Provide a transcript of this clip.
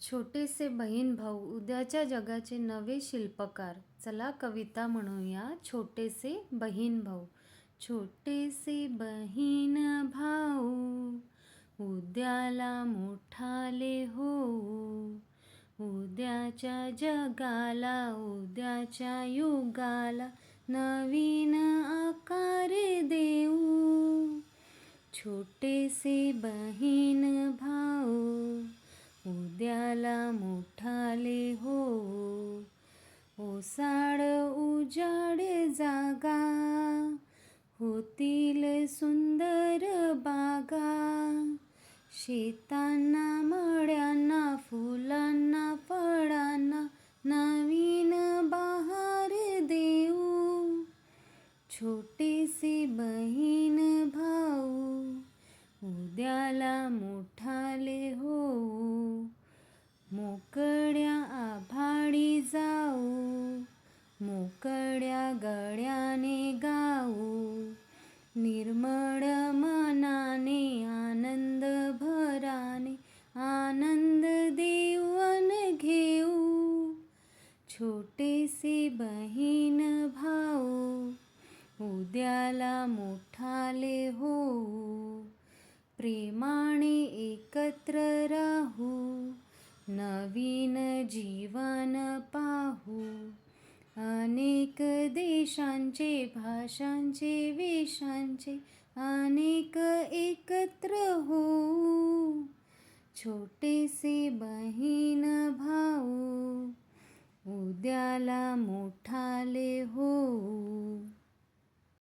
छोटेसे बहीण भाऊ उद्याच्या जगाचे नवे शिल्पकार. चला कविता म्हणूया. छोटेसे बहीण भाऊ. छोटेसे बहीण भाऊ उद्याला मोठाले होऊ. उद्याच्या जगाला उद्याच्या युगाला नवीन आकार देऊ. छोटेसे बहीण भाऊ उद्याला मोठाले हो. ओसाड उजाड जागा होतील सुंदर बागा. शेतांना मळ्यांना फुलांना फळांना नवीन बहार देऊ. छोटेसे बहीण भाऊ उद्याला मोठाले होऊ. मोकळ्या आभाळी जाऊ मोकळ्या गळ्याने गाऊ. निर्मळ मनाने आनंद भराने आनंद देऊन घेऊ. छोटेसे बहीण भाऊ उद्याला मोठाले होऊ. प्रेमाने एकत्र राहू नवीन जीवन पाहू. अनेक देशांचे भाषांचे वेशांचे अनेक एकत्र होऊ. छोटेसे बहीण भाऊ उद्याला मोठाले होऊ.